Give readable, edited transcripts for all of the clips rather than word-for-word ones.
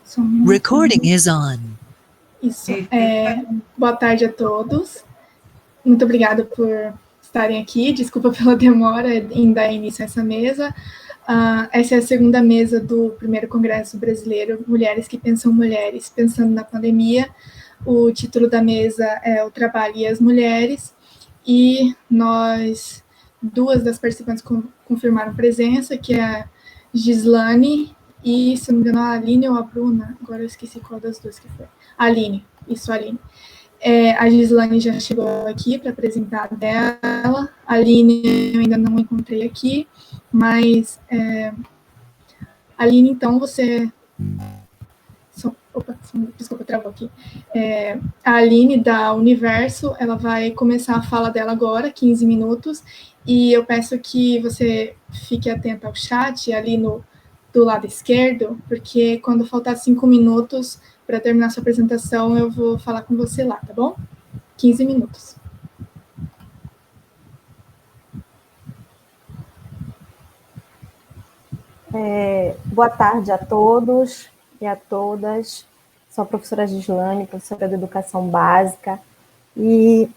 Só um minutinho. Recording is on. Isso. Boa tarde a todos. Muito obrigada por estarem aqui. Desculpa pela demora em dar início a essa mesa. Essa é a segunda mesa do primeiro Congresso Brasileiro Mulheres que Pensam Mulheres, pensando na pandemia. O título da mesa é O Trabalho e as Mulheres. E duas das participantes confirmaram presença, que é a Gislane e, se não me engano, a Aline ou a Bruna, agora eu esqueci qual das duas que foi. A Aline, isso, a Aline. A Gislane já chegou aqui para apresentar dela, a Aline eu ainda não encontrei aqui, mas, Aline, então, você... Desculpa, travou aqui. A Aline, da Universo, ela vai começar a fala dela agora, 15 minutos, e eu peço que você fique atento ao chat ali do lado esquerdo, porque quando faltar 5 minutos para terminar sua apresentação, eu vou falar com você lá, tá bom? 15 minutos. Boa tarde a todos e a todas. Sou a professora Gislane, professora de Educação Básica, e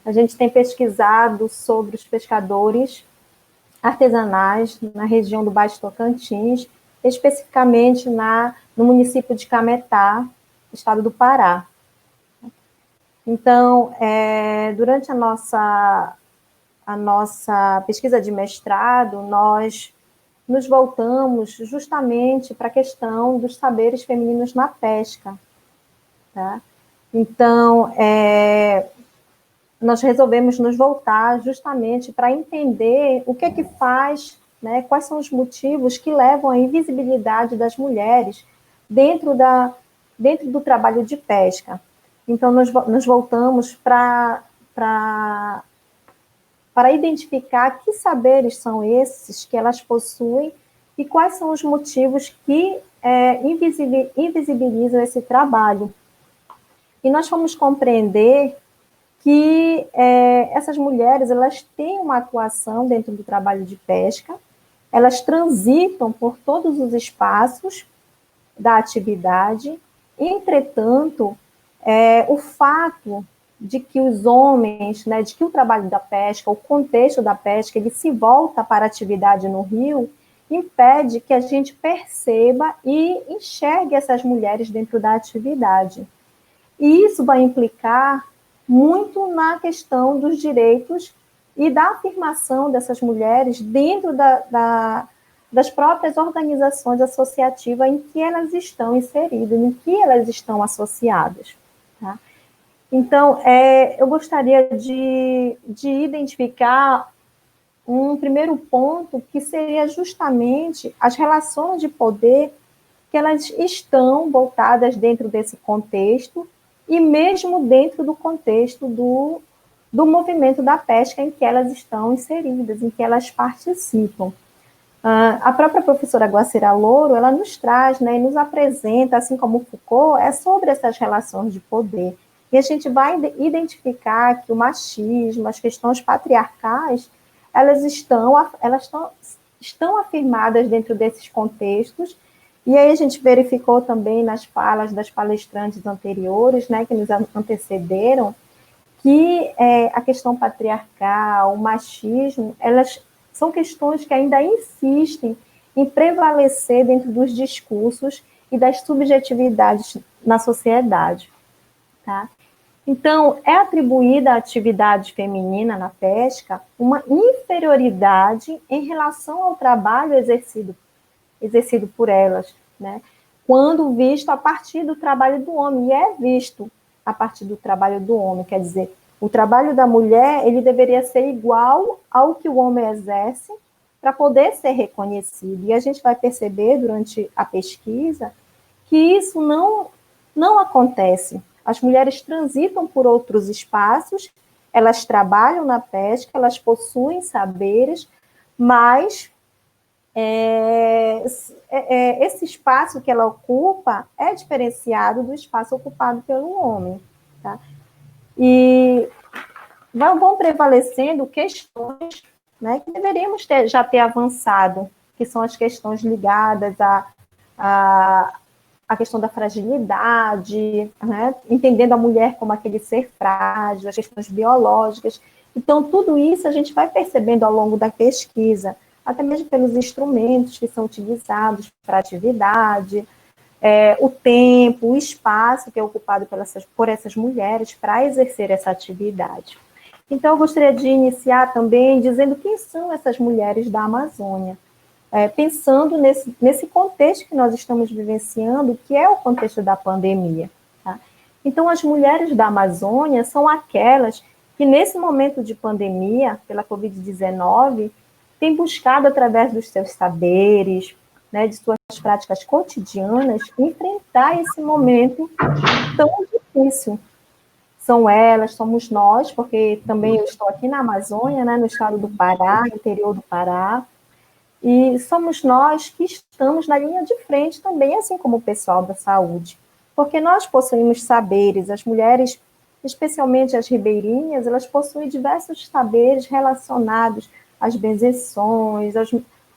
a gente tem pesquisado sobre os pescadores artesanais na região do Baixo Tocantins, especificamente no município de Cametá, estado do Pará. Então, durante a nossa pesquisa de mestrado, nós nos voltamos justamente para a questão dos saberes femininos na pesca. Tá? Então, nós resolvemos nos voltar justamente para entender o que faz, né, quais são os motivos que levam à invisibilidade das mulheres dentro do trabalho de pesca. Então, nos voltamos para identificar que saberes são esses que elas possuem e quais são os motivos que invisibilizam esse trabalho. E nós fomos compreender que essas mulheres, elas têm uma atuação dentro do trabalho de pesca, elas transitam por todos os espaços da atividade, entretanto, o fato de que os homens, né, de que o trabalho da pesca, o contexto da pesca, ele se volta para a atividade no rio, impede que a gente perceba e enxergue essas mulheres dentro da atividade. E isso vai implicar muito na questão dos direitos e da afirmação dessas mulheres dentro das próprias organizações associativas em que elas estão inseridas, em que elas estão associadas. Tá? Então, eu gostaria de identificar um primeiro ponto que seria justamente as relações de poder que elas estão voltadas dentro desse contexto e mesmo dentro do contexto do movimento da pesca em que elas estão inseridas, em que elas participam. A própria professora Guacira Louro, ela nos traz, né, e nos apresenta, assim como Foucault, sobre essas relações de poder. E a gente vai identificar que o machismo, as questões patriarcais, elas estão afirmadas dentro desses contextos. E aí a gente verificou também nas falas das palestrantes anteriores, né, que nos antecederam, que a questão patriarcal, o machismo, elas são questões que ainda insistem em prevalecer dentro dos discursos e das subjetividades na sociedade. Tá? Então, é atribuída à atividade feminina na pesca uma inferioridade em relação ao trabalho exercido por elas, né? Quando visto a partir do trabalho do homem, e é visto a partir do trabalho do homem, quer dizer, o trabalho da mulher, ele deveria ser igual ao que o homem exerce para poder ser reconhecido, e a gente vai perceber durante a pesquisa que isso não acontece. As mulheres transitam por outros espaços, elas trabalham na pesca, elas possuem saberes, mas esse espaço que ela ocupa é diferenciado do espaço ocupado pelo homem. Tá? E vão prevalecendo questões, né, que deveríamos já ter avançado, que são as questões ligadas a questão da fragilidade, né? Entendendo a mulher como aquele ser frágil, as questões biológicas. Então, tudo isso a gente vai percebendo ao longo da pesquisa, até mesmo pelos instrumentos que são utilizados para a atividade, o tempo, o espaço que é ocupado por essas mulheres para exercer essa atividade. Então, eu gostaria de iniciar também dizendo quem são essas mulheres da Amazônia, pensando nesse contexto que nós estamos vivenciando, que é o contexto da pandemia. Tá? Então, as mulheres da Amazônia são aquelas que, nesse momento de pandemia, pela Covid-19, têm buscado, através dos seus saberes, né, de suas práticas cotidianas, enfrentar esse momento tão difícil. São elas, somos nós, porque também eu estou aqui na Amazônia, né, no estado do Pará, interior do Pará, e somos nós que estamos na linha de frente também, assim como o pessoal da saúde, porque nós possuímos saberes, as mulheres, especialmente as ribeirinhas, elas possuem diversos saberes relacionados às benzeções,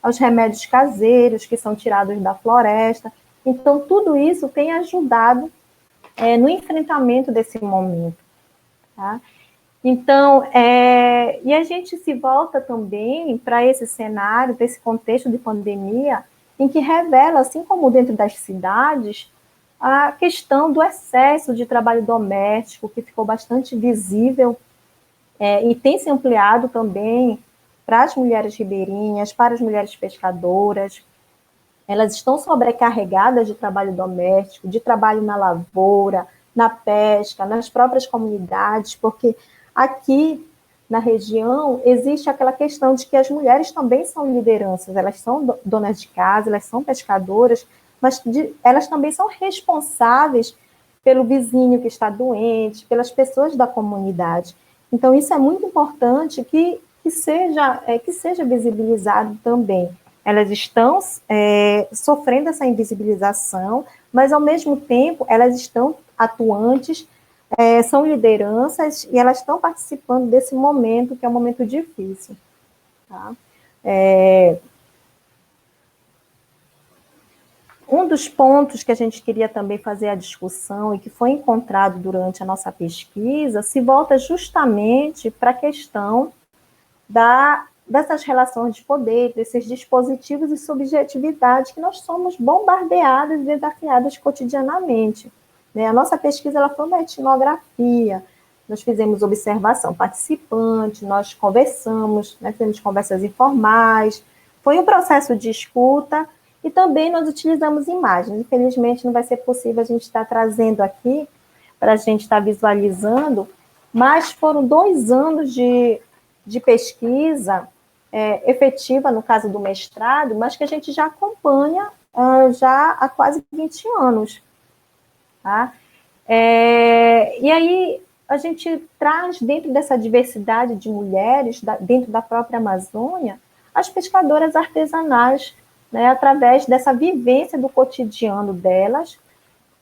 aos remédios caseiros que são tirados da floresta. Então, tudo isso tem ajudado no enfrentamento desse momento. Tá? Então, e a gente se volta também para esse cenário, para esse contexto de pandemia, em que revela, assim como dentro das cidades, a questão do excesso de trabalho doméstico, que ficou bastante visível e tem se ampliado também para as mulheres ribeirinhas, para as mulheres pescadoras. Elas estão sobrecarregadas de trabalho doméstico, de trabalho na lavoura, na pesca, nas próprias comunidades, porque aqui na região existe aquela questão de que as mulheres também são lideranças, elas são donas de casa, elas são pescadoras, mas elas também são responsáveis pelo vizinho que está doente, pelas pessoas da comunidade. Então, isso é muito importante que seja visibilizado também. Elas estão sofrendo essa invisibilização, mas, ao mesmo tempo, elas estão atuantes, são lideranças, e elas estão participando desse momento, que é um momento difícil. Tá? Um dos pontos que a gente queria também fazer a discussão, e que foi encontrado durante a nossa pesquisa, se volta justamente para a questão dessas relações de poder, desses dispositivos e subjetividade que nós somos bombardeadas e desafiadas cotidianamente. Né? A nossa pesquisa ela foi uma etnografia, nós fizemos observação participante, nós conversamos, né, fizemos conversas informais, foi um processo de escuta, e também nós utilizamos imagens. Infelizmente não vai ser possível a gente estar trazendo aqui, para a gente estar visualizando, mas foram 2 anos de pesquisa efetiva, no caso do mestrado, mas que a gente já acompanha já há quase 20 anos. Tá? E aí a gente traz dentro dessa diversidade de mulheres, dentro da própria Amazônia, as pescadoras artesanais, né, através dessa vivência do cotidiano delas,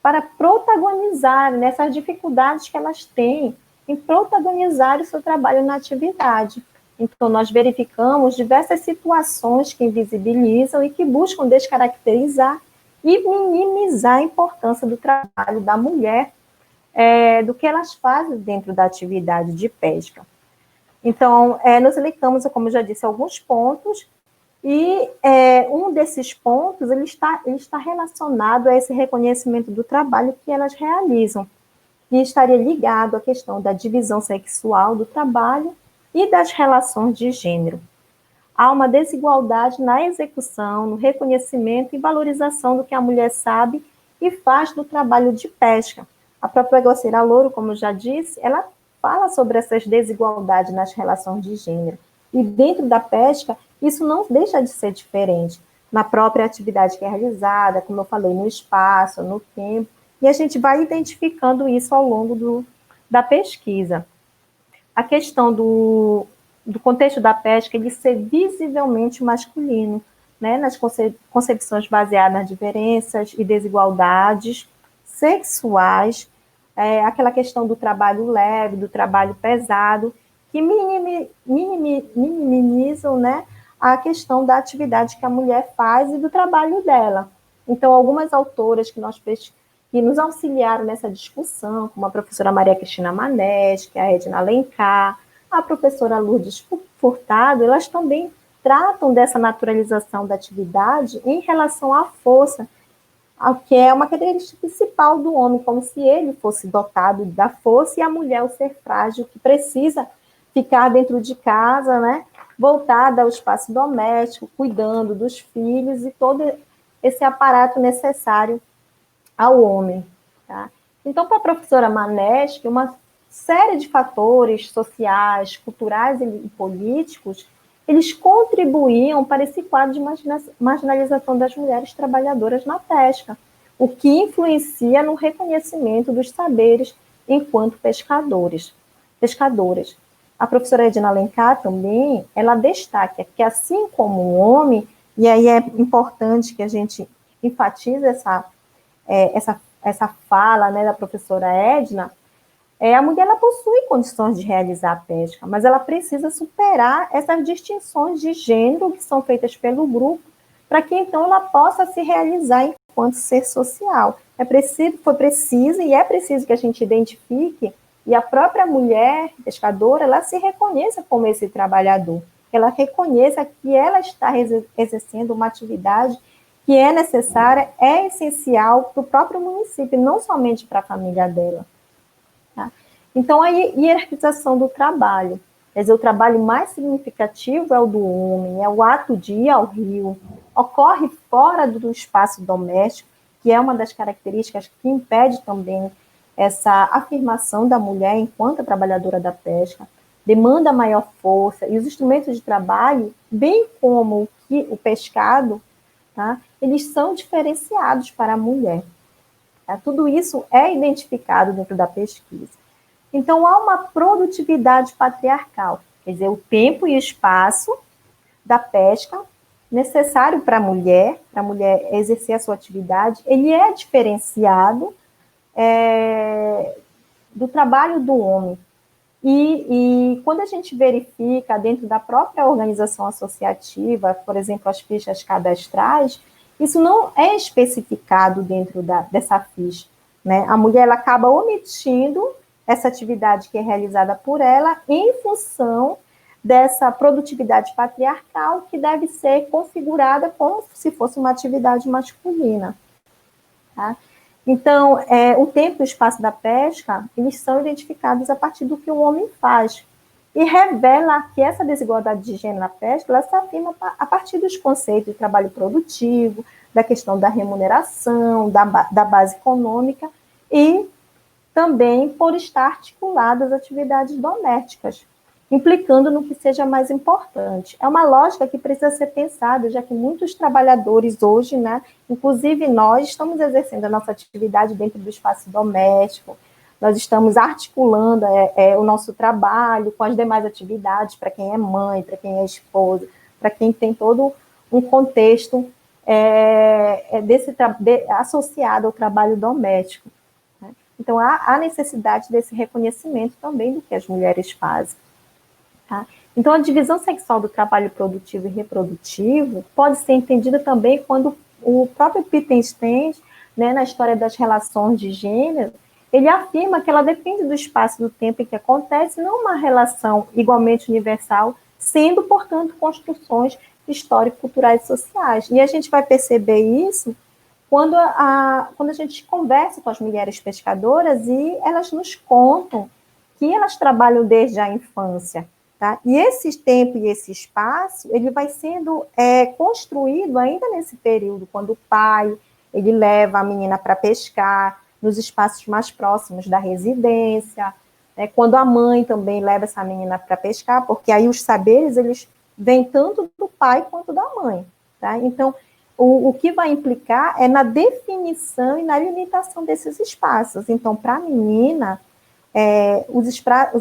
para protagonizar nessas dificuldades que elas têm em protagonizar o seu trabalho na atividade. Então, nós verificamos diversas situações que invisibilizam e que buscam descaracterizar e minimizar a importância do trabalho da mulher, do que elas fazem dentro da atividade de pesca. Então, nós elencamos, como eu já disse, alguns pontos, e um desses pontos ele está relacionado a esse reconhecimento do trabalho que elas realizam, e estaria ligado à questão da divisão sexual do trabalho e das relações de gênero. Há uma desigualdade na execução, no reconhecimento e valorização do que a mulher sabe e faz no trabalho de pesca. A própria Grosseira Louro, como eu já disse, ela fala sobre essas desigualdades nas relações de gênero. E dentro da pesca, isso não deixa de ser diferente. Na própria atividade que é realizada, como eu falei, no espaço, no tempo, e a gente vai identificando isso ao longo da pesquisa. A questão do contexto da pesca, ele ser visivelmente masculino, né, nas concepções baseadas nas diferenças e desigualdades sexuais, aquela questão do trabalho leve, do trabalho pesado, que minimizam, né, a questão da atividade que a mulher faz e do trabalho dela. Então, algumas autoras que nos auxiliaram nessa discussão, como a professora Maria Cristina Manete, que é a Edna Alencar, a professora Lourdes Furtado, elas também tratam dessa naturalização da atividade em relação à força, que é uma característica principal do homem, como se ele fosse dotado da força e a mulher o ser frágil, que precisa ficar dentro de casa, né, voltada ao espaço doméstico, cuidando dos filhos e todo esse aparato necessário ao homem. Tá? Então, para a professora Maneschi, uma série de fatores sociais, culturais e políticos, eles contribuíam para esse quadro de marginalização das mulheres trabalhadoras na pesca, o que influencia no reconhecimento dos saberes enquanto pescadoras. A professora Edna Alencar também, ela destaca que assim como o homem, e aí é importante que a gente enfatize essa fala, né, da professora Edna, a mulher ela possui condições de realizar a pesca, mas ela precisa superar essas distinções de gênero que são feitas pelo grupo, para que então ela possa se realizar enquanto ser social. Foi preciso e é preciso que a gente identifique, e a própria mulher pescadora, ela se reconheça como esse trabalhador, ela reconheça que ela está exercendo uma atividade que é necessária, é essencial para o próprio município, não somente para a família dela. Tá? Então, a hierarquização do trabalho. Quer dizer, o trabalho mais significativo é o do homem, é o ato de ir ao rio, ocorre fora do espaço doméstico, que é uma das características que impede também essa afirmação da mulher enquanto trabalhadora da pesca, demanda maior força, e os instrumentos de trabalho, bem como o pescado, tá, eles são diferenciados para a mulher. Tá? Tudo isso é identificado dentro da pesquisa. Então, há uma produtividade patriarcal, quer dizer, o tempo e o espaço da pesca necessário para a mulher exercer a sua atividade, ele é diferenciado do trabalho do homem. E quando a gente verifica dentro da própria organização associativa, por exemplo, as fichas cadastrais, isso não é especificado dentro dessa ficha. Né? A mulher ela acaba omitindo essa atividade que é realizada por ela em função dessa produtividade patriarcal que deve ser configurada como se fosse uma atividade masculina. Tá? Então, o tempo e o espaço da pesca, eles são identificados a partir do que o homem faz. E revela que essa desigualdade de gênero na pesca, ela se afirma a partir dos conceitos de trabalho produtivo, da questão da remuneração, da base econômica, e também por estar articuladas às atividades domésticas, implicando no que seja mais importante. É uma lógica que precisa ser pensada, já que muitos trabalhadores hoje, né, inclusive nós, estamos exercendo a nossa atividade dentro do espaço doméstico, nós estamos articulando o nosso trabalho com as demais atividades, para quem é mãe, para quem é esposa, para quem tem todo um contexto associado ao trabalho doméstico. Né? Então, há necessidade desse reconhecimento também do que as mulheres fazem. Tá? Então, a divisão sexual do trabalho produtivo e reprodutivo pode ser entendida também quando o próprio Wittgenstein, né, na história das relações de gênero, ele afirma que ela depende do espaço e do tempo em que acontece, não uma relação igualmente universal, sendo, portanto, construções histórico-culturais e sociais. E a gente vai perceber isso quando a gente conversa com as mulheres pescadoras e elas nos contam que elas trabalham desde a infância. Tá? E esse tempo e esse espaço, ele vai sendo construído ainda nesse período, quando o pai ele leva a menina para pescar nos espaços mais próximos da residência, né? Quando a mãe também leva essa menina para pescar, porque aí os saberes eles vêm tanto do pai quanto da mãe. Tá? Então, o que vai implicar é na definição e na limitação desses espaços. Então, para a menina, os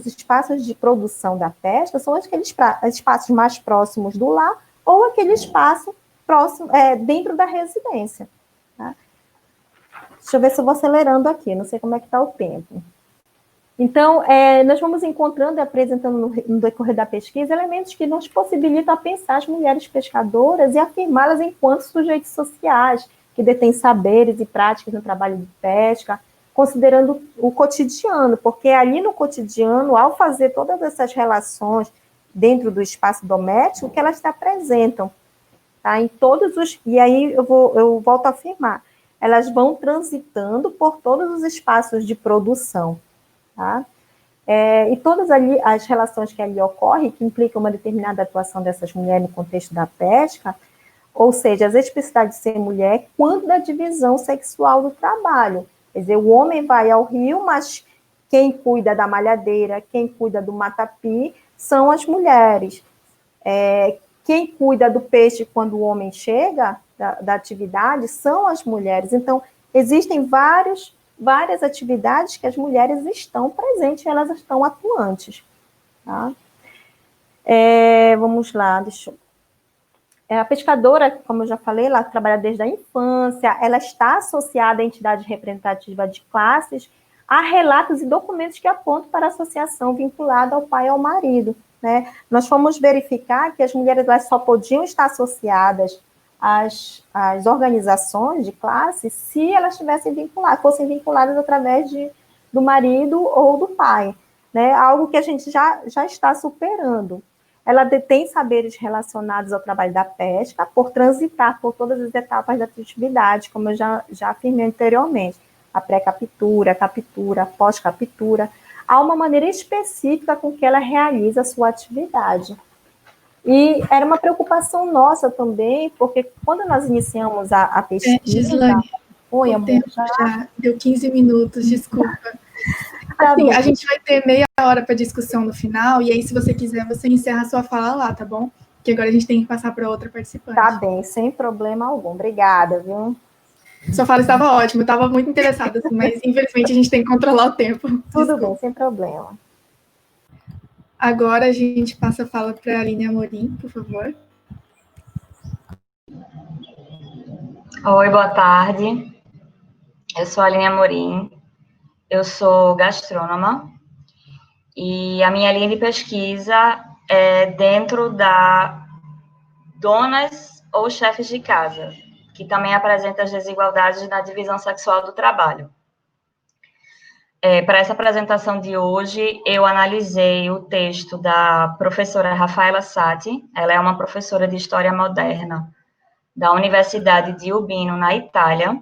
espaços de produção da pesca são aqueles espaços mais próximos do lar ou aquele espaço próximo, dentro da residência. Tá? Deixa eu ver se eu vou acelerando aqui, não sei como é que está o tempo. Então, nós vamos encontrando e apresentando no decorrer da pesquisa elementos que nos possibilitam a pensar as mulheres pescadoras e afirmá-las enquanto sujeitos sociais, que detêm saberes e práticas no trabalho de pesca, considerando o cotidiano, porque ali no cotidiano, ao fazer todas essas relações dentro do espaço doméstico, que elas se apresentam, tá? Em todos os... E aí eu volto a afirmar, elas vão transitando por todos os espaços de produção, tá? E todas ali as relações que ali ocorrem, que implicam uma determinada atuação dessas mulheres no contexto da pesca, ou seja, as especificidades de ser mulher, quanto da divisão sexual do trabalho. Quer dizer, o homem vai ao rio, mas quem cuida da malhadeira, quem cuida do matapi, são as mulheres. Quem cuida do peixe quando o homem chega, da atividade, são as mulheres. Então, existem várias atividades que as mulheres estão presentes, elas estão atuantes. Tá? Vamos lá, deixa eu... A pescadora, como eu já falei, ela trabalha desde a infância, ela está associada à entidade representativa de classes, há relatos e documentos que apontam para a associação vinculada ao pai e ao marido, né? Nós fomos verificar que as mulheres elas só podiam estar associadas às organizações de classe se elas estivessem vinculadas, fossem vinculadas através do marido ou do pai, né? Algo que a gente já está superando. Ela detém saberes relacionados ao trabalho da pesca, por transitar por todas as etapas da atividade, como eu já afirmei anteriormente. A pré-captura, a captura, a pós-captura. Há uma maneira específica com que ela realiza a sua atividade. E era uma preocupação nossa também, porque quando nós iniciamos a pesquisa... Gislane, o tempo já deu 15 minutos, desculpa. Assim, a gente vai ter meia hora para discussão no final, e aí, se você quiser, você encerra a sua fala lá, tá bom? Porque agora a gente tem que passar para outra participante. Tá bem, sem problema algum. Obrigada, viu? Sua fala estava ótima, eu estava muito interessada, assim, mas infelizmente a gente tem que controlar o tempo. Tudo bem, sem problema. Agora a gente passa a fala para a Aline Amorim, por favor. Oi, boa tarde. Eu sou a Aline Amorim, eu sou gastrônoma e a minha linha de pesquisa é dentro da donas ou chefes de casa, que também apresenta as desigualdades na divisão sexual do trabalho. Para essa apresentação de hoje, eu analisei o texto da professora Rafaela Satti, ela é uma professora de História Moderna da Universidade de Urbino, na Itália,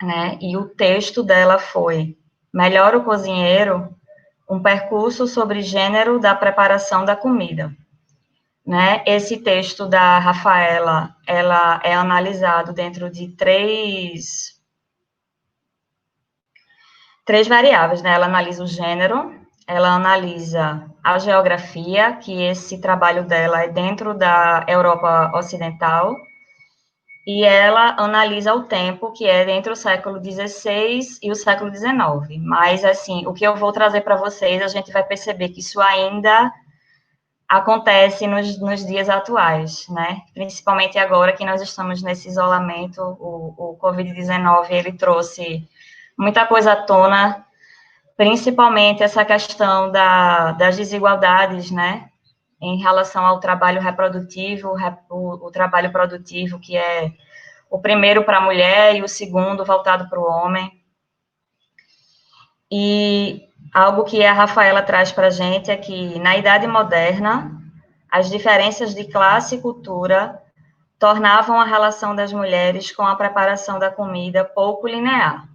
né? E o texto dela foi Melhor o Cozinheiro, um percurso sobre gênero da preparação da comida. Né? Esse texto da Rafaela, ela é analisado dentro de três variáveis, né? Ela analisa o gênero, ela analisa a geografia, que esse trabalho dela é dentro da Europa Ocidental, e ela analisa o tempo, que é entre o século XVI e o século XIX. Mas, assim, o que eu vou trazer para vocês, a gente vai perceber que isso ainda acontece nos dias atuais, né? Principalmente agora que nós estamos nesse isolamento, o Covid-19, ele trouxe muita coisa à tona, principalmente essa questão das desigualdades, né? Em relação ao trabalho reprodutivo, o trabalho produtivo, que é o primeiro para a mulher e o segundo voltado para o homem. E algo que a Rafaela traz para a gente é que, na Idade Moderna, as diferenças de classe e cultura tornavam a relação das mulheres com a preparação da comida pouco linear.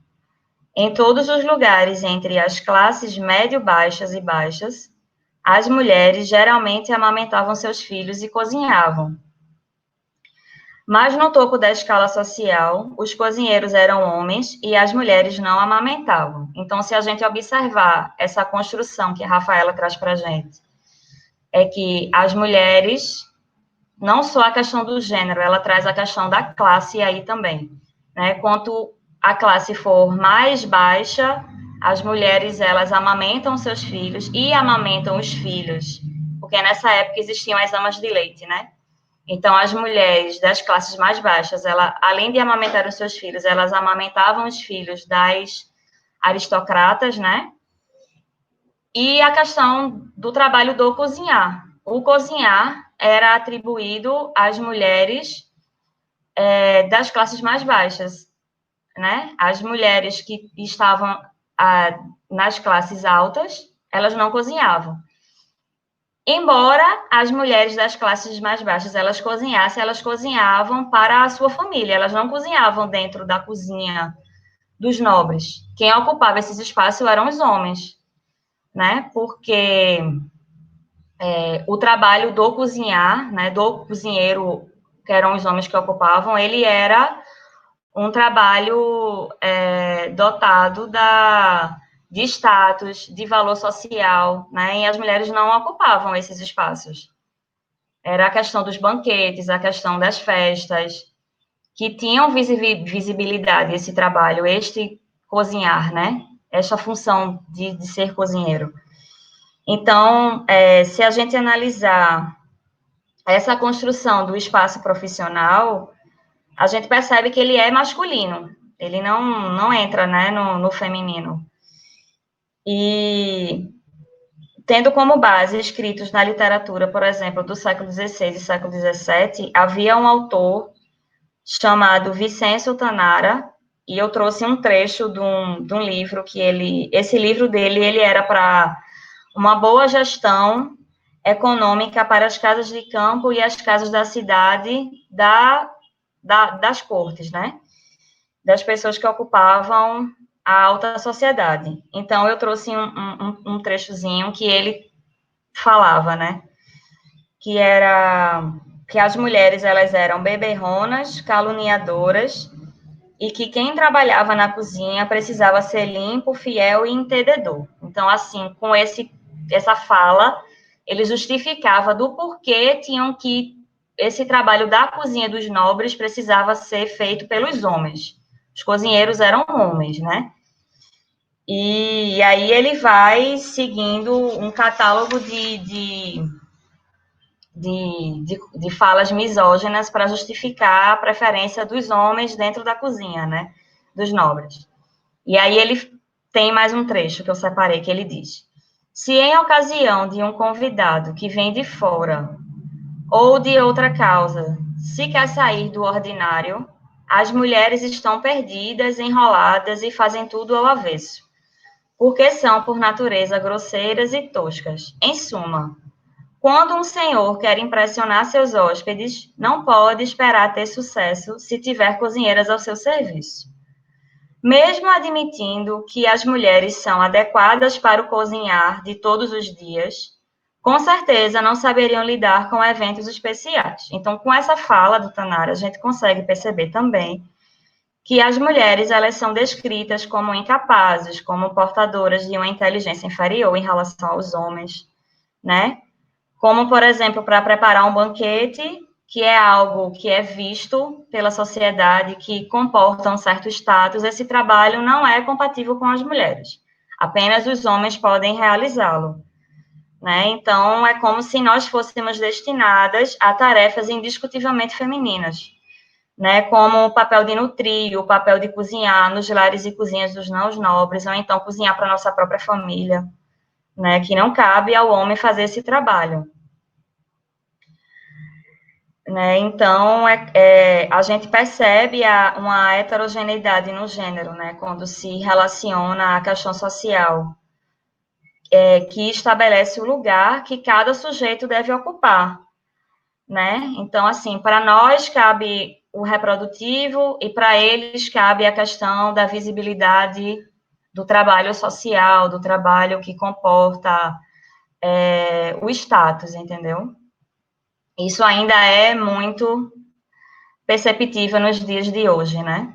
Em todos os lugares entre as classes médio-baixas e baixas, as mulheres geralmente amamentavam seus filhos e cozinhavam. Mas no topo da escala social, os cozinheiros eram homens e as mulheres não amamentavam. Então, se a gente observar essa construção que a Rafaela traz para a gente, é que as mulheres, não só a questão do gênero, ela traz a questão da classe aí também, né? Quanto a classe for mais baixa, as mulheres, elas amamentam seus filhos e amamentam os filhos, porque nessa época existiam as amas de leite, né? Então, as mulheres das classes mais baixas, além de amamentar os seus filhos, elas amamentavam os filhos das aristocratas, né? E a questão do trabalho do cozinhar. O cozinhar era atribuído às mulheres das classes mais baixas, né? As mulheres que estavam nas classes altas, elas não cozinhavam. Embora as mulheres das classes mais baixas elas cozinhassem, elas cozinhavam para a sua família, elas não cozinhavam dentro da cozinha dos nobres. Quem ocupava esses espaços eram os homens, né? Porque o trabalho do cozinhar, né, do cozinheiro, que eram os homens que ocupavam, ele era um trabalho dotado de status, de valor social, né? E as mulheres não ocupavam esses espaços. Era a questão dos banquetes, a questão das festas, que tinham visibilidade esse trabalho, este cozinhar, né? Essa função de ser cozinheiro. Então, se a gente analisar essa construção do espaço profissional, a gente percebe que ele é masculino, ele não entra, né, no feminino. E tendo como base escritos na literatura, por exemplo, do século XVI e século XVII, havia um autor chamado Vicêncio Tanara, e eu trouxe um trecho de um livro que esse livro dele, ele era para uma boa gestão econômica para as casas de campo e as casas da cidade das cortes, né? Das pessoas que ocupavam a alta sociedade. Então, eu trouxe um trechozinho que ele falava, né? Que as mulheres, elas eram beberronas, caluniadoras, e que quem trabalhava na cozinha precisava ser limpo, fiel e entendedor. Então, assim, com essa fala, ele justificava do porquê esse trabalho da cozinha dos nobres precisava ser feito pelos homens. Os cozinheiros eram homens, né? E aí ele vai seguindo um catálogo de falas misóginas para justificar a preferência dos homens dentro da cozinha, né? Dos nobres. E aí ele tem mais um trecho que eu separei, que ele diz: se em ocasião de um convidado que vem de fora ou de outra causa se quer sair do ordinário, as mulheres estão perdidas, enroladas e fazem tudo ao avesso, porque são, por natureza, grosseiras e toscas. Em suma, quando um senhor quer impressionar seus hóspedes, não pode esperar ter sucesso se tiver cozinheiras ao seu serviço. Mesmo admitindo que as mulheres são adequadas para o cozinhar de todos os dias, com certeza não saberiam lidar com eventos especiais. Então, com essa fala do Tanara, a gente consegue perceber também que as mulheres, elas são descritas como incapazes, como portadoras de uma inteligência inferior em relação aos homens, né? Como, por exemplo, para preparar um banquete, que é algo que é visto pela sociedade, que comporta um certo status, esse trabalho não é compatível com as mulheres. Apenas os homens podem realizá-lo, né? Então, é como se nós fôssemos destinadas a tarefas indiscutivelmente femininas, né? Como o papel de nutrir, o papel de cozinhar nos lares e cozinhas dos não nobres, ou então cozinhar para a nossa própria família, né? Que não cabe ao homem fazer esse trabalho. Né? Então, a gente percebe uma heterogeneidade no gênero, né? Quando se relaciona a questão social, que estabelece o lugar que cada sujeito deve ocupar, né? Então, assim, para nós cabe o reprodutivo e para eles cabe a questão da visibilidade do trabalho social, do trabalho que comporta o status, entendeu? Isso ainda é muito perceptível nos dias de hoje, né?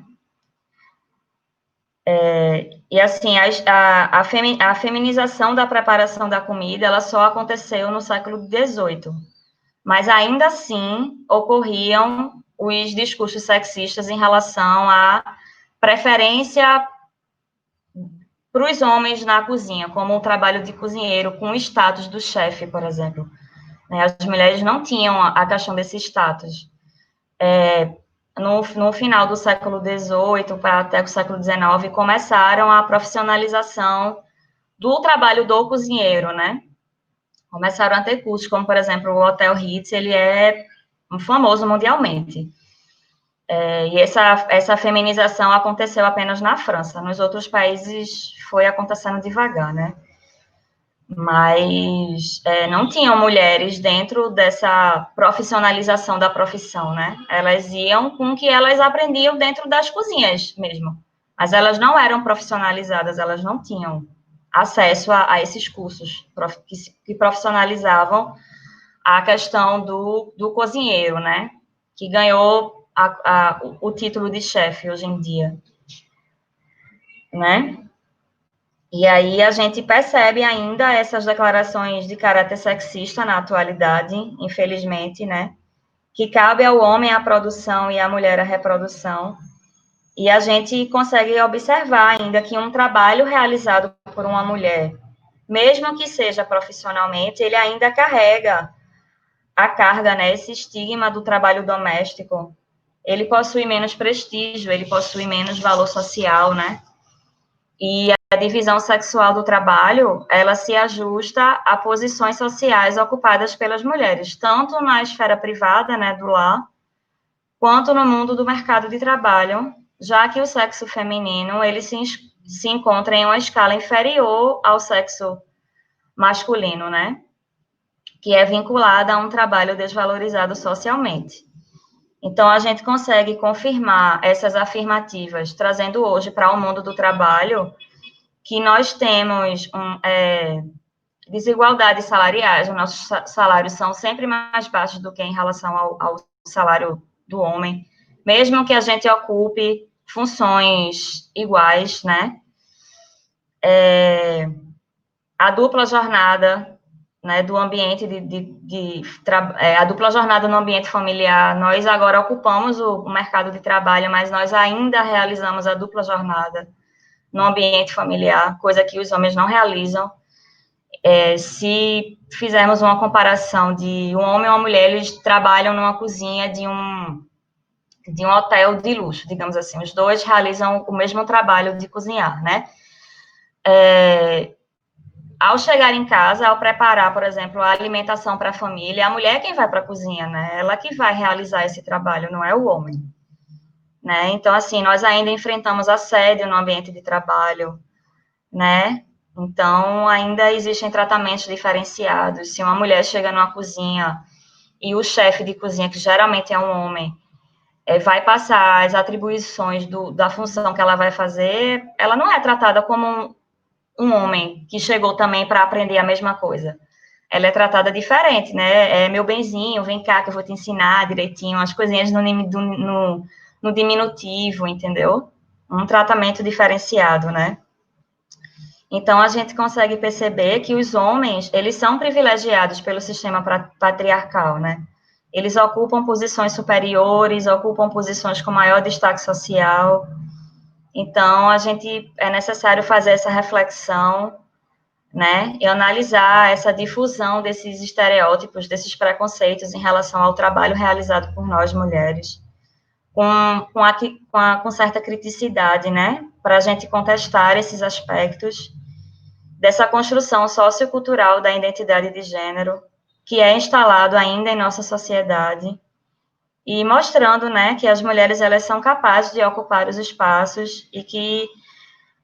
E assim, a feminização da preparação da comida, ela só aconteceu no século XVIII, mas ainda assim ocorriam os discursos sexistas em relação à preferência para os homens na cozinha, como o trabalho de cozinheiro com o status do chefe, por exemplo. As mulheres não tinham a questão desse status. No final do século XVIII para até o século XIX, começaram a profissionalização do trabalho do cozinheiro, né? Começaram a ter cursos, como, por exemplo, o Hotel Ritz, ele é famoso mundialmente. E essa feminização aconteceu apenas na França. Nos outros países foi acontecendo devagar, né? Mas não tinham mulheres dentro dessa profissionalização da profissão, né? Elas iam com o que elas aprendiam dentro das cozinhas mesmo. Mas elas não eram profissionalizadas, elas não tinham acesso a esses cursos que profissionalizavam a questão do cozinheiro, né? Que ganhou o título de chefe hoje em dia, né? E aí a gente percebe ainda essas declarações de caráter sexista na atualidade, infelizmente, né? Que cabe ao homem a produção e à mulher a reprodução. E a gente consegue observar ainda que um trabalho realizado por uma mulher, mesmo que seja profissionalmente, ele ainda carrega a carga, né? Esse estigma do trabalho doméstico. Ele possui menos prestígio, ele possui menos valor social, né? E a divisão sexual do trabalho, ela se ajusta a posições sociais ocupadas pelas mulheres, tanto na esfera privada, né, do lar, quanto no mundo do mercado de trabalho, já que o sexo feminino, ele se encontra em uma escala inferior ao sexo masculino, né, que é vinculada a um trabalho desvalorizado socialmente. Então, a gente consegue confirmar essas afirmativas, trazendo hoje para o mundo do trabalho, que nós temos desigualdades salariais, os nossos salários são sempre mais baixos do que em relação ao salário do homem, mesmo que a gente ocupe funções iguais, né? A dupla jornada, né, do ambiente a dupla jornada no ambiente familiar, nós agora ocupamos o mercado de trabalho, mas nós ainda realizamos a dupla jornada no ambiente familiar, coisa que os homens não realizam. Se fizermos uma comparação de um homem e uma mulher, eles trabalham numa cozinha de um hotel de luxo, digamos assim. Os dois realizam o mesmo trabalho de cozinhar, né? Ao chegar em casa, ao preparar, por exemplo, a alimentação para a família, a mulher é quem vai para a cozinha, né? Ela que vai realizar esse trabalho, não é o homem. Né? Então, assim, nós ainda enfrentamos assédio no ambiente de trabalho, né? Então, ainda existem tratamentos diferenciados. Se uma mulher chega numa cozinha e o chefe de cozinha, que geralmente é um homem, vai passar as atribuições da função que ela vai fazer, ela não é tratada como um homem que chegou também para aprender a mesma coisa. Ela é tratada diferente, né? É meu benzinho, vem cá que eu vou te ensinar direitinho, as coisinhas no diminutivo, entendeu? Um tratamento diferenciado, né? Então, a gente consegue perceber que os homens, eles são privilegiados pelo sistema patriarcal, né? Eles ocupam posições superiores, ocupam posições com maior destaque social. Então, é necessário fazer essa reflexão, né? E analisar essa difusão desses estereótipos, desses preconceitos em relação ao trabalho realizado por nós, mulheres, com certa criticidade, né? Para a gente contestar esses aspectos dessa construção sociocultural da identidade de gênero, que é instalado ainda em nossa sociedade, e mostrando, né, que as mulheres, elas são capazes de ocupar os espaços e que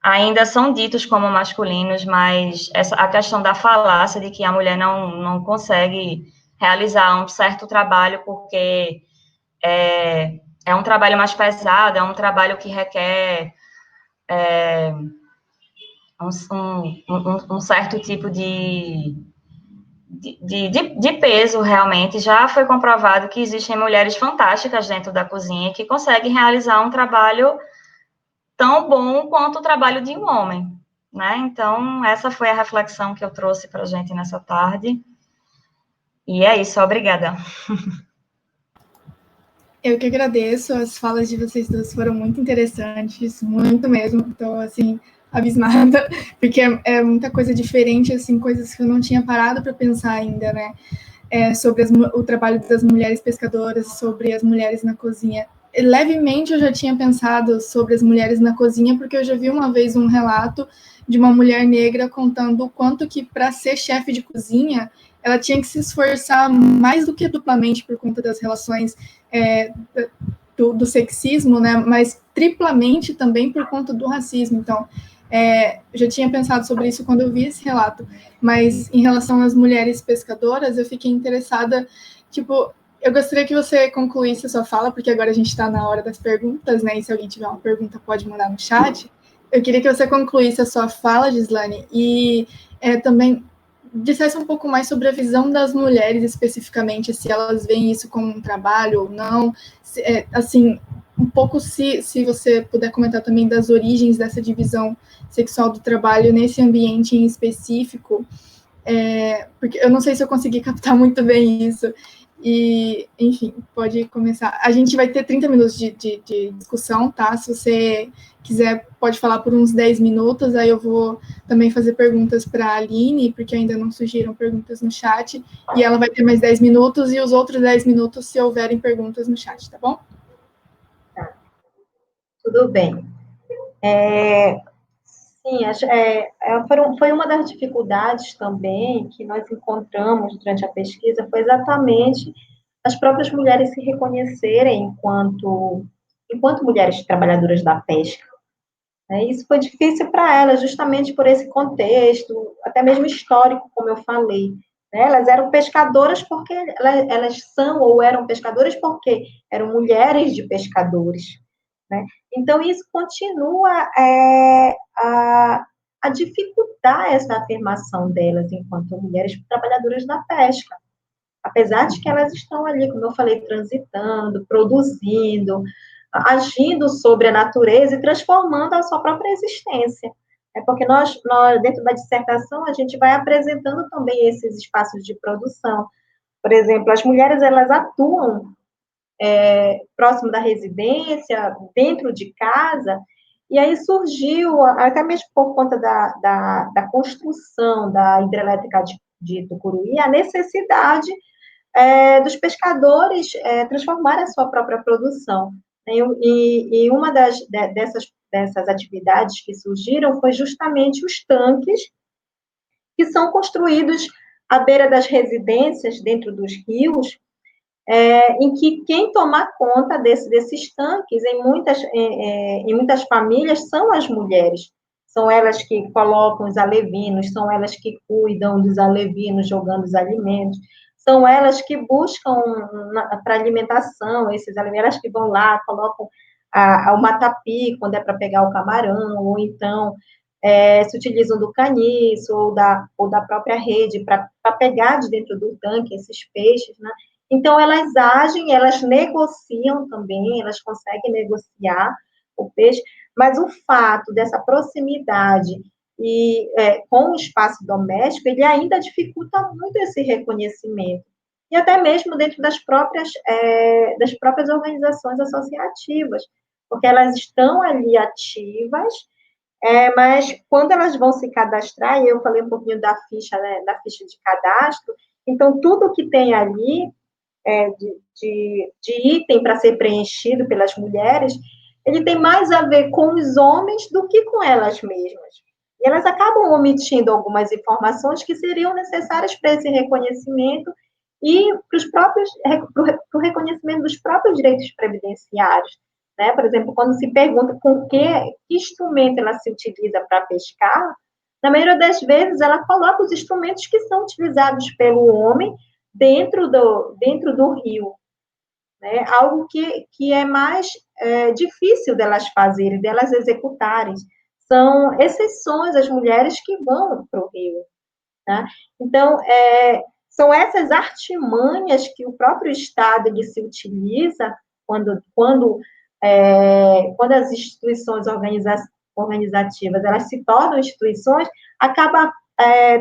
ainda são ditos como masculinos, mas a questão da falácia de que a mulher não consegue realizar um certo trabalho porque é um trabalho mais pesado, é um trabalho que requer um certo tipo de peso, realmente. Já foi comprovado que existem mulheres fantásticas dentro da cozinha que conseguem realizar um trabalho tão bom quanto o trabalho de um homem, né? Então, essa foi a reflexão que eu trouxe para a gente nessa tarde. E é isso, obrigada. Eu que agradeço, as falas de vocês duas foram muito interessantes, muito mesmo. Estou, assim, abismada, porque é muita coisa diferente, assim, coisas que eu não tinha parado para pensar ainda, né? Sobre o trabalho das mulheres pescadoras, sobre as mulheres na cozinha. Levemente eu já tinha pensado sobre as mulheres na cozinha, porque eu já vi uma vez um relato de uma mulher negra contando o quanto que, para ser chefe de cozinha, ela tinha que se esforçar mais do que duplamente por conta das relações do sexismo, né, mas triplamente também por conta do racismo. Então, já tinha pensado sobre isso quando eu vi esse relato, mas em relação às mulheres pescadoras, eu fiquei interessada, tipo, eu gostaria que você concluísse a sua fala, porque agora a gente está na hora das perguntas, né, e se alguém tiver uma pergunta pode mandar no chat. Eu queria que você concluísse a sua fala, Gislane, e também dissesse um pouco mais sobre a visão das mulheres especificamente, se elas veem isso como um trabalho ou não, assim, um pouco se você puder comentar também das origens dessa divisão sexual do trabalho nesse ambiente em específico, porque eu não sei se eu consegui captar muito bem isso, e, enfim, pode começar. A gente vai ter 30 minutos de discussão, tá? Se você quiser, pode falar por uns 10 minutos, aí eu vou também fazer perguntas para a Aline, porque ainda não surgiram perguntas no chat, e ela vai ter mais 10 minutos, e os outros 10 minutos se houverem perguntas no chat, tá bom? Tá. Tudo bem. Sim, foi uma das dificuldades também que nós encontramos durante a pesquisa, foi exatamente as próprias mulheres se reconhecerem enquanto mulheres trabalhadoras da pesca. Isso foi difícil para elas, justamente por esse contexto, até mesmo histórico, como eu falei. Elas eram pescadoras porque elas são ou eram pescadoras porque eram mulheres de pescadores. Né? Então, isso continua a dificultar essa afirmação delas enquanto mulheres trabalhadoras da pesca. Apesar de que elas estão ali, como eu falei, transitando, produzindo, agindo sobre a natureza e transformando a sua própria existência. Porque nós, dentro da dissertação, a gente vai apresentando também esses espaços de produção. Por exemplo, as mulheres, elas atuam próximo da residência, dentro de casa, e aí surgiu, até mesmo por conta da construção da hidrelétrica de Tucuruí, a necessidade dos pescadores transformarem a sua própria produção. E uma dessas atividades que surgiram foi justamente os tanques que são construídos à beira das residências, dentro dos rios, em que quem toma conta desses tanques, em muitas famílias, são as mulheres. São elas que colocam os alevinos, são elas que cuidam dos alevinos, jogando os alimentos, são elas que buscam para alimentação esses alimentos, elas que vão lá, colocam o matapi, quando é para pegar o camarão, ou então se utilizam do caniço ou da própria rede para pegar de dentro do tanque esses peixes, né? Então, elas agem, elas negociam também, elas conseguem negociar o peixe, mas o fato dessa proximidade com o espaço doméstico, ele ainda dificulta muito esse reconhecimento. E até mesmo dentro das próprias organizações associativas, porque elas estão ali ativas, mas quando elas vão se cadastrar, e eu falei um pouquinho da ficha, né, da ficha de cadastro, então, tudo que tem ali, de item para ser preenchido pelas mulheres, ele tem mais a ver com os homens do que com elas mesmas. E elas acabam omitindo algumas informações que seriam necessárias para esse reconhecimento e para o reconhecimento dos próprios direitos previdenciários. Né? Por exemplo, quando se pergunta com que instrumento ela se utiliza para pescar, na maioria das vezes ela coloca os instrumentos que são utilizados pelo homem dentro do rio, né? Algo que é mais difícil delas fazerem, delas executarem. São exceções as mulheres que vão para o rio. Né? Então, são essas artimanhas que o próprio Estado ele se utiliza quando as instituições organizativas elas se tornam instituições, acaba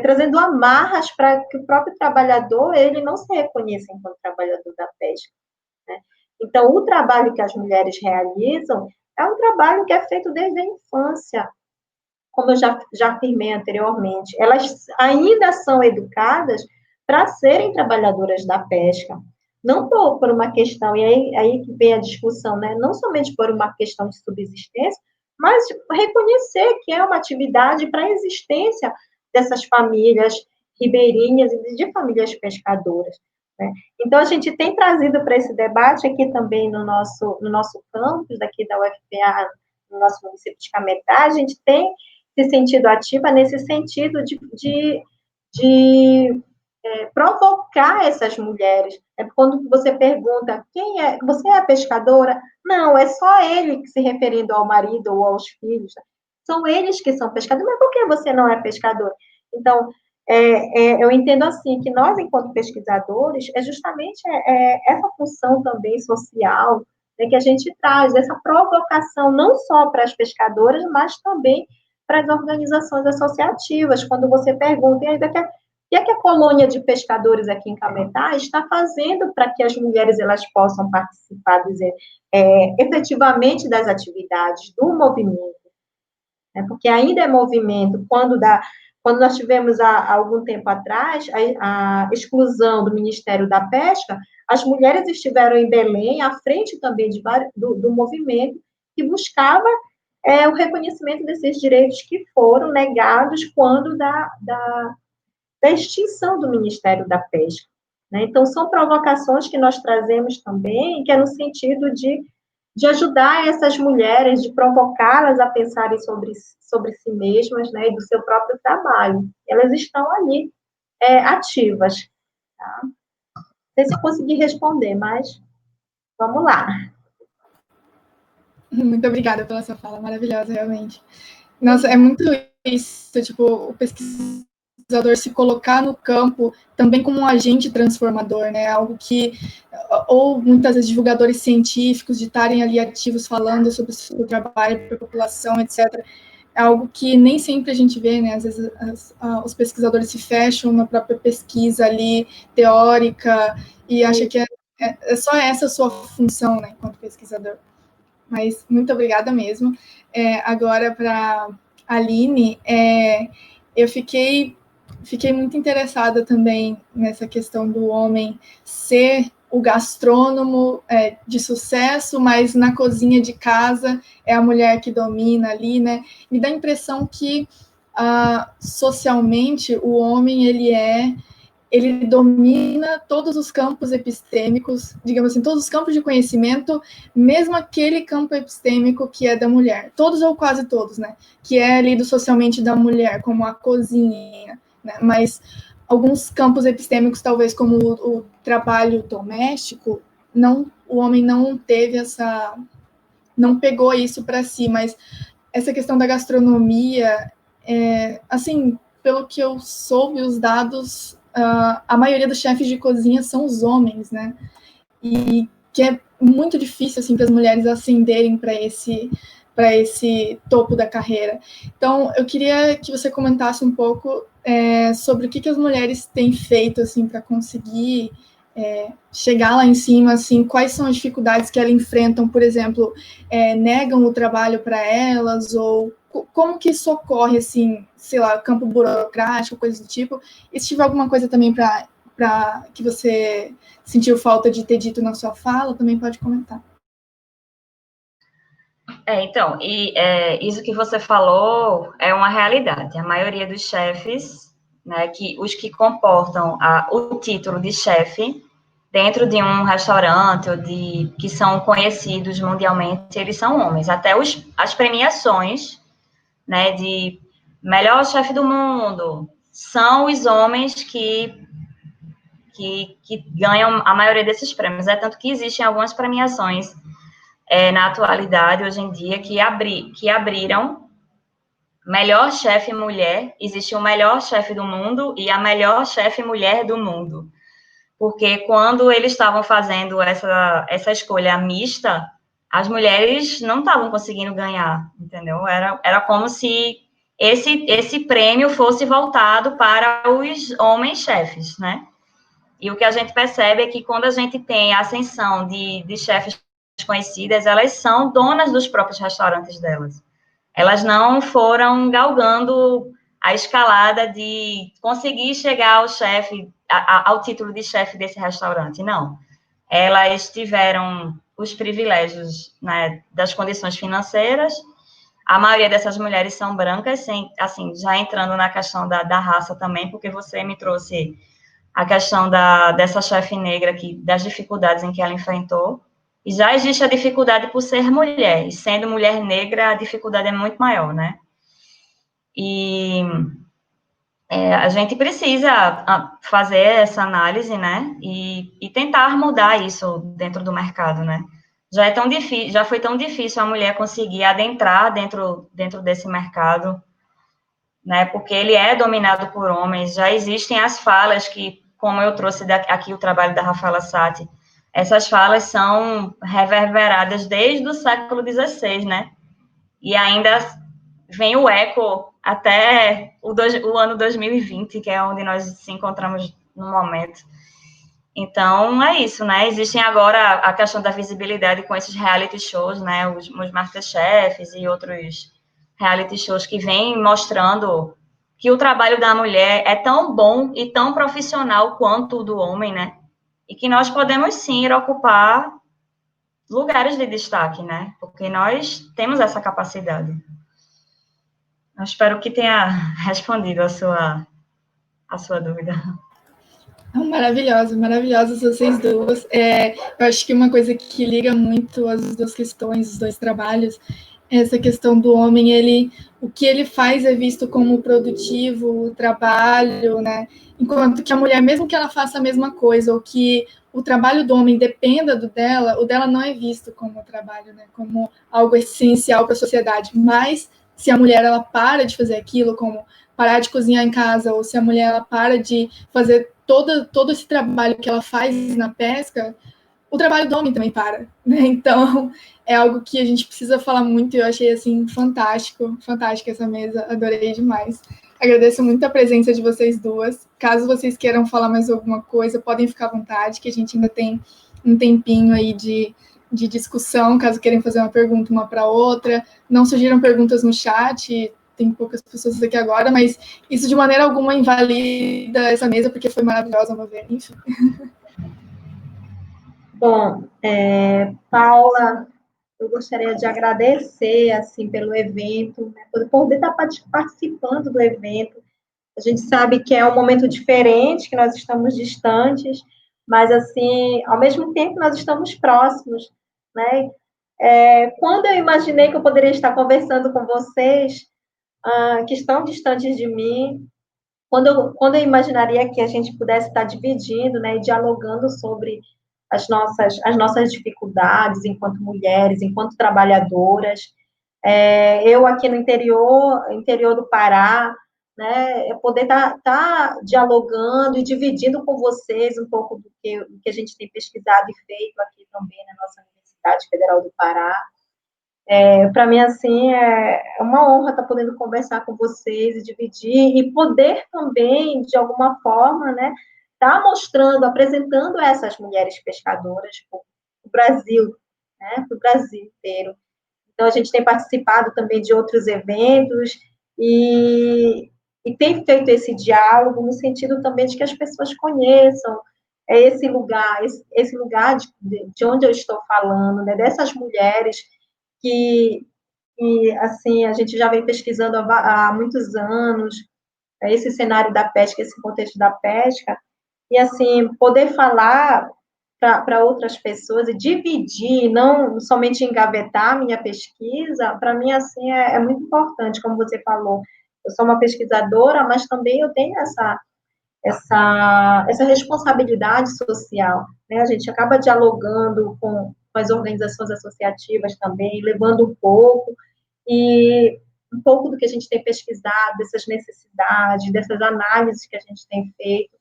trazendo amarras para que o próprio trabalhador ele não se reconheça enquanto trabalhador da pesca. Né? Então, o trabalho que as mulheres realizam é um trabalho que é feito desde a infância, como eu já afirmei anteriormente. Elas ainda são educadas para serem trabalhadoras da pesca, não por uma questão, e aí que vem a discussão, né? Não somente por uma questão de subsistência, mas reconhecer que é uma atividade para a existência dessas famílias ribeirinhas e de famílias pescadoras. né? Então, a gente tem trazido para esse debate aqui também no nosso campus, daqui da UFPA, no nosso município de Cametá, a gente tem se sentido ativa nesse sentido de provocar essas mulheres. Quando você pergunta, você é pescadora? Não, é só ele se referindo ao marido ou aos filhos. São eles que são pescadores, mas por que você não é pescador? Então, eu entendo assim, que nós, enquanto pesquisadores, é justamente essa função também social, né, que a gente traz, essa provocação não só para as pescadoras, mas também para as organizações associativas. Quando você pergunta, e ainda o que é que a colônia de pescadores aqui em Cametá está fazendo para que as mulheres elas possam participar, dizer, efetivamente das atividades, do movimento, né? Porque ainda é movimento. Quando nós tivemos, há algum tempo atrás, a exclusão do Ministério da Pesca, as mulheres estiveram em Belém, à frente também do movimento, que buscava o reconhecimento desses direitos que foram negados quando da extinção do Ministério da Pesca, né? Então, são provocações que nós trazemos também, que é no sentido de ajudar essas mulheres, de provocá-las a pensarem sobre si mesmas, né, e do seu próprio trabalho. Elas estão ali, ativas. Tá? Não sei se eu consegui responder, mas vamos lá. Muito obrigada pela sua fala, maravilhosa, realmente. Nossa, é muito isso, tipo, o pesquisador se colocar no campo também como um agente transformador, né? Algo que, ou muitas vezes divulgadores científicos de estarem ali ativos falando sobre o seu trabalho para a população, etc. É algo que nem sempre a gente vê, né? Às vezes os pesquisadores se fecham na própria pesquisa ali teórica e acham que é só essa a sua função, né, enquanto pesquisador. Mas muito obrigada mesmo. Agora, para a Aline, eu fiquei muito interessada também nessa questão do homem ser o gastrônomo de sucesso, mas na cozinha de casa é a mulher que domina ali, né? Me dá a impressão que socialmente o homem ele domina todos os campos epistêmicos, digamos assim, todos os campos de conhecimento, mesmo aquele campo epistêmico que é da mulher. Todos ou quase todos, né? Que é lido socialmente da mulher, como a cozinha, né? Mas alguns campos epistêmicos, talvez como o trabalho doméstico, o homem não teve não pegou isso para si, mas essa questão da gastronomia, assim, pelo que eu soube, os dados, a maioria dos chefes de cozinha são os homens, né? E que é muito difícil, assim, para as mulheres ascenderem para esse topo da carreira. Então, eu queria que você comentasse um pouco sobre o que as mulheres têm feito, assim, para conseguir chegar lá em cima, assim, quais são as dificuldades que elas enfrentam, por exemplo, negam o trabalho para elas, ou como que isso ocorre, assim, sei lá, campo burocrático, coisa do tipo, e se tiver alguma coisa também para que você sentiu falta de ter dito na sua fala, também pode comentar. Então, isso que você falou é uma realidade. A maioria dos chefes, né, os que comportam o título de chefe dentro de um restaurante ou que são conhecidos mundialmente, eles são homens. Até as premiações, né, de melhor chefe do mundo são os homens que ganham a maioria desses prêmios. É tanto que existem algumas premiações na atualidade, hoje em dia, que abriram melhor chefe mulher, existe o melhor chefe do mundo e a melhor chefe mulher do mundo. Porque quando eles estavam fazendo essa escolha mista, as mulheres não estavam conseguindo ganhar, entendeu? Era como se esse prêmio fosse voltado para os homens chefes, né? E o que a gente percebe é que quando a gente tem a ascensão de chefes conhecidas, elas são donas dos próprios restaurantes delas. Elas não foram galgando a escalada de conseguir chegar ao chefe, ao título de chefe desse restaurante, não. Elas tiveram os privilégios, né, das condições financeiras. A maioria dessas mulheres são brancas, assim, já entrando na questão da raça também, porque você me trouxe a questão dessa chefe negra, das dificuldades em que ela enfrentou, e já existe a dificuldade por ser mulher, e sendo mulher negra, a dificuldade é muito maior, né? E a gente precisa fazer essa análise, né, e tentar mudar isso dentro do mercado, né? Já foi tão difícil a mulher conseguir adentrar dentro desse mercado, né, porque ele é dominado por homens. Já existem as falas que, como eu trouxe aqui o trabalho da Rafaela Satti, essas falas são reverberadas desde o século XVI, né? E ainda vem o eco até o ano 2020, que é onde nós se encontramos no momento. Então, é isso, né? Existem agora a questão da visibilidade com esses reality shows, né? Os Masterchefs e outros reality shows que vêm mostrando que o trabalho da mulher é tão bom e tão profissional quanto o do homem, né? E que nós podemos, sim, ir ocupar lugares de destaque, né? Porque nós temos essa capacidade. Eu espero que tenha respondido a sua dúvida. Maravilhosas vocês duas. Eu acho que uma coisa que liga muito as duas questões, os dois trabalhos, é essa questão do homem, o que ele faz é visto como produtivo, o trabalho, né? Enquanto que a mulher, mesmo que ela faça a mesma coisa, ou que o trabalho do homem dependa do dela, o dela não é visto como trabalho, né? Como algo essencial para a sociedade. Mas se a mulher ela para de fazer aquilo, como parar de cozinhar em casa, ou se a mulher ela para de fazer todo esse trabalho que ela faz na pesca, o trabalho do homem também para, né? Então, é algo que a gente precisa falar muito, e eu achei, assim, fantástica essa mesa, adorei demais. Agradeço muito a presença de vocês duas. Caso vocês queiram falar mais alguma coisa, podem ficar à vontade, que a gente ainda tem um tempinho aí de discussão, caso queiram fazer uma pergunta uma para outra. Não surgiram perguntas no chat, tem poucas pessoas aqui agora, mas isso de maneira alguma invalida essa mesa, porque foi maravilhosa, uma vez, enfim. Bom, Paula, eu gostaria de agradecer, assim, pelo evento, né, por poder estar participando do evento. A gente sabe que é um momento diferente, que nós estamos distantes, mas, assim, ao mesmo tempo, nós estamos próximos, né? Quando eu imaginei que eu poderia estar conversando com vocês, que estão distantes de mim, quando eu imaginaria que a gente pudesse estar dividindo, né, e dialogando sobre as nossas dificuldades enquanto mulheres, enquanto trabalhadoras. Eu aqui no interior do Pará, né, eu poder estar dialogando e dividindo com vocês um pouco do que a gente tem pesquisado e feito aqui também na nossa Universidade Federal do Pará. Para mim, assim, é uma honra estar podendo conversar com vocês e dividir, e poder também, de alguma forma, né, estar mostrando, apresentando essas mulheres pescadoras para o Brasil, né, para o Brasil inteiro. Então, a gente tem participado também de outros eventos e tem feito esse diálogo no sentido também de que as pessoas conheçam esse lugar de onde eu estou falando, né, dessas mulheres que, assim, a gente já vem pesquisando há muitos anos, esse cenário da pesca, esse contexto da pesca, e, assim, poder falar para outras pessoas e dividir, não somente engavetar a minha pesquisa, para mim, assim, é muito importante, como você falou. Eu sou uma pesquisadora, mas também eu tenho essa responsabilidade social, né? A gente acaba dialogando com as organizações associativas também, levando um pouco do que a gente tem pesquisado, dessas necessidades, dessas análises que a gente tem feito,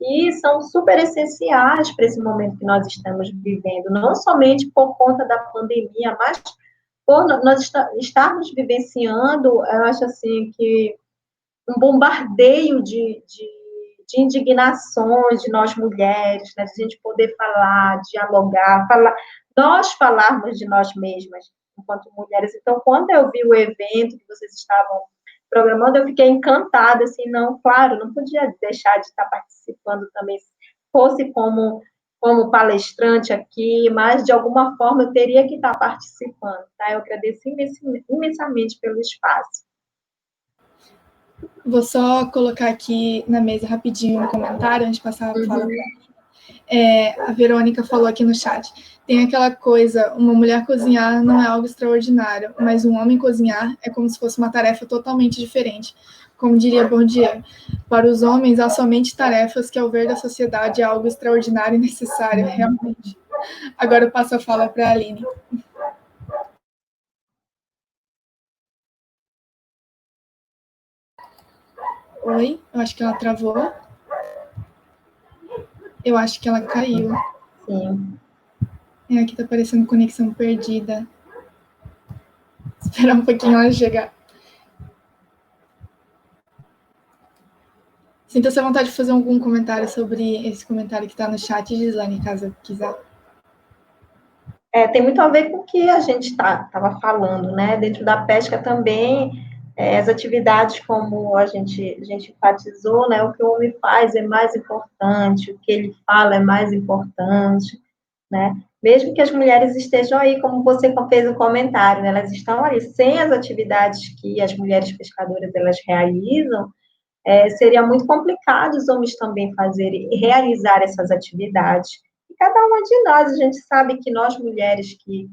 e são super essenciais para esse momento que nós estamos vivendo, não somente por conta da pandemia, mas por nós estarmos vivenciando, eu acho assim que um bombardeio de indignações de nós mulheres, né, de a gente poder falar, dialogar, nós falarmos de nós mesmas enquanto mulheres. Então, quando eu vi o evento que vocês estavam programando, eu fiquei encantada, assim, não, claro, não podia deixar de estar participando também, se fosse como palestrante aqui, mas de alguma forma eu teria que estar participando, tá? Eu agradeço imensamente pelo espaço. Vou só colocar aqui na mesa rapidinho um comentário, antes de passar a fala. A Verônica falou aqui no chat. Tem aquela coisa, uma mulher cozinhar não é algo extraordinário, mas um homem cozinhar é como se fosse uma tarefa totalmente diferente. Como diria Bourdieu, para os homens há somente tarefas que, ao ver da sociedade, é algo extraordinário e necessário, realmente. Agora eu passo a fala para a Aline. Oi, eu acho que ela travou. Eu acho que ela caiu. Sim. Aqui tá aparecendo conexão perdida. Esperar um pouquinho ela chegar. Sinta-se à vontade de fazer algum comentário sobre esse comentário que está no chat, Gislaine, caso quiser. Tem muito a ver com o que a gente estava falando, né? Dentro da pesca também, as atividades como a gente enfatizou, né? O que o homem faz é mais importante, o que ele fala é mais importante, né? Mesmo que as mulheres estejam aí, como você fez o comentário, né? Elas estão ali sem as atividades que as mulheres pescadoras elas realizam, seria muito complicado os homens também fazerem e realizar essas atividades. E cada uma de nós, a gente sabe que nós mulheres que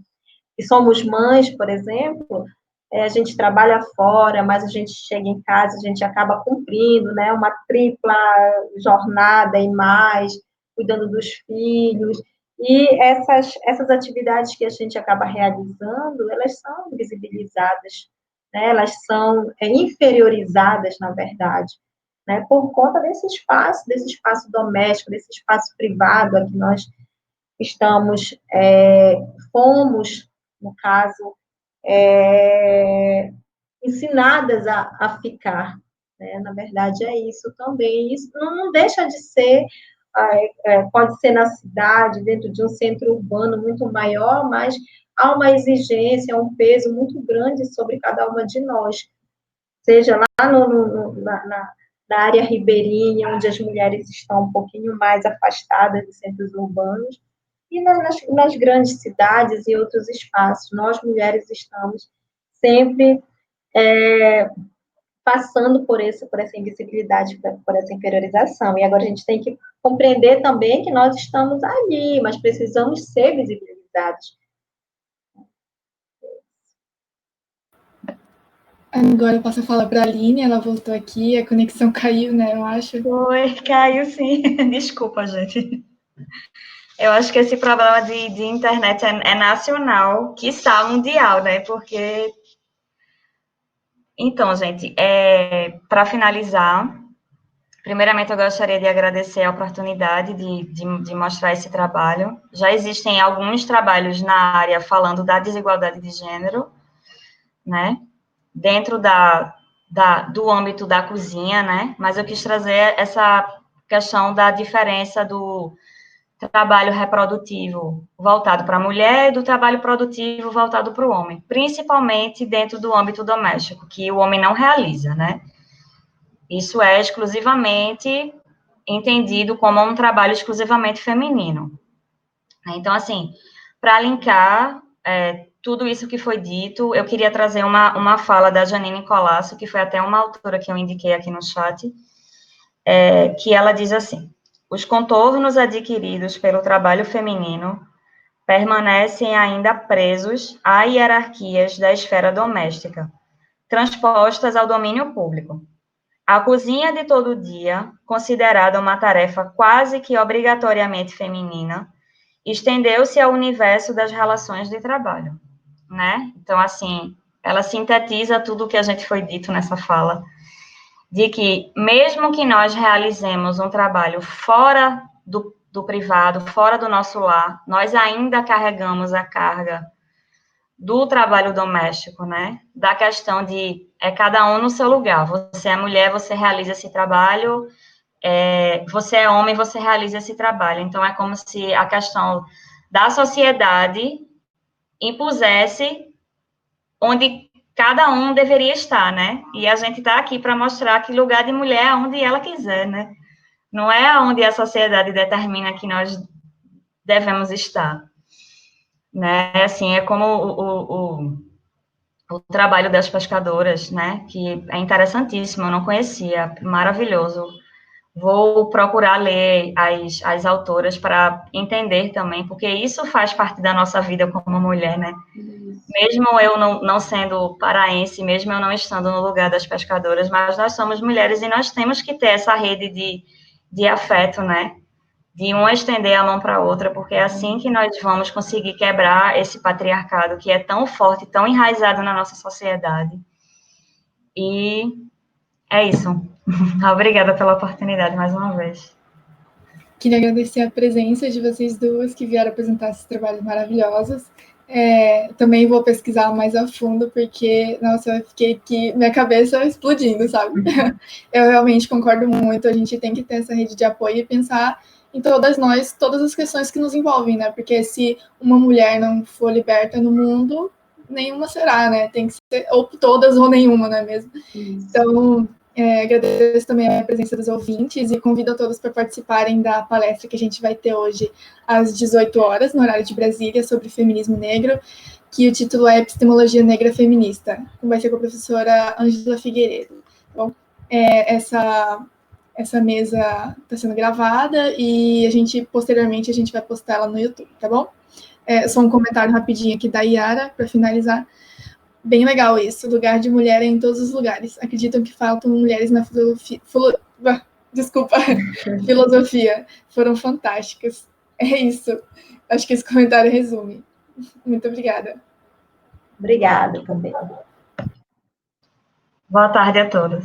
somos mães, por exemplo, a gente trabalha fora, mas a gente chega em casa, a gente acaba cumprindo, né, uma tripla jornada e mais, cuidando dos filhos, e essas atividades que a gente acaba realizando, elas são invisibilizadas, né, elas são inferiorizadas, na verdade, né, por conta desse espaço doméstico, desse espaço privado a que nós estamos, fomos, no caso, ensinadas a ficar, né? Na verdade, é isso também. Isso não deixa de ser, pode ser na cidade, dentro de um centro urbano muito maior, mas há uma exigência, um peso muito grande sobre cada uma de nós, seja lá na área ribeirinha, onde as mulheres estão um pouquinho mais afastadas dos centros urbanos, e nas grandes cidades e outros espaços. Nós, mulheres, estamos sempre passando por essa invisibilidade, por essa inferiorização. E agora a gente tem que compreender também que nós estamos ali, mas precisamos ser visibilizados. Agora eu passo a falar para a Aline, ela voltou aqui, a conexão caiu, né, eu acho. Foi, caiu sim. Desculpa, gente. Eu acho que esse problema de internet é nacional, quiçá mundial, né? Porque. Então, gente, para finalizar, primeiramente eu gostaria de agradecer a oportunidade de mostrar esse trabalho. Já existem alguns trabalhos na área falando da desigualdade de gênero, né? Dentro do âmbito da cozinha, né? Mas eu quis trazer essa questão da diferença do trabalho reprodutivo voltado para a mulher e do trabalho produtivo voltado para o homem, principalmente dentro do âmbito doméstico, que o homem não realiza, né? Isso é exclusivamente entendido como um trabalho exclusivamente feminino. Então, assim, para linkar tudo isso que foi dito, eu queria trazer uma fala da Janine Colasso, que foi até uma autora que eu indiquei aqui no chat, que ela diz assim: os contornos adquiridos pelo trabalho feminino permanecem ainda presos a hierarquias da esfera doméstica, transpostas ao domínio público. A cozinha de todo dia, considerada uma tarefa quase que obrigatoriamente feminina, estendeu-se ao universo das relações de trabalho, né? Então, assim, ela sintetiza tudo o que a gente foi dito nessa fala, de que mesmo que nós realizemos um trabalho fora do privado, fora do nosso lar, nós ainda carregamos a carga do trabalho doméstico, né? Da questão de cada um no seu lugar. Você é mulher, você realiza esse trabalho, você é homem, você realiza esse trabalho. Então, é como se a questão da sociedade impusesse onde cada um deveria estar, né? E a gente está aqui para mostrar que lugar de mulher é onde ela quiser, né? Não é onde a sociedade determina que nós devemos estar, né? Assim, é como o trabalho das pescadoras, né, que é interessantíssimo, eu não conhecia, maravilhoso. Vou procurar ler as autoras para entender também, porque isso faz parte da nossa vida como mulher, né? Mesmo eu não sendo paraense, mesmo eu não estando no lugar das pescadoras, mas nós somos mulheres e nós temos que ter essa rede de afeto, né? De uma estender a mão para a outra, porque é assim que nós vamos conseguir quebrar esse patriarcado que é tão forte, tão enraizado na nossa sociedade. E é isso. Obrigada pela oportunidade mais uma vez. Queria agradecer a presença de vocês duas que vieram apresentar esses trabalhos maravilhosos. Também vou pesquisar mais a fundo, porque, nossa, eu fiquei aqui, minha cabeça explodindo, sabe? Eu realmente concordo muito, a gente tem que ter essa rede de apoio e pensar em todas nós, todas as questões que nos envolvem, né? Porque se uma mulher não for liberta no mundo, nenhuma será, né? Tem que ser ou todas ou nenhuma, não é mesmo? Então, agradeço também a presença dos ouvintes e convido a todos para participarem da palestra que a gente vai ter hoje às 18 horas, no horário de Brasília, sobre feminismo negro, que o título é Epistemologia Negra Feminista. Vai ser com a professora Ângela Figueiredo. Bom, essa mesa está sendo gravada e posteriormente, a gente vai postar ela no YouTube, tá bom? Só um comentário rapidinho aqui da Yara, para finalizar. Bem legal isso, lugar de mulher em todos os lugares. Acreditam que faltam mulheres na filosofia. Foram fantásticas. É isso. Acho que esse comentário resume. Muito obrigada. Obrigada também. Boa tarde a todos.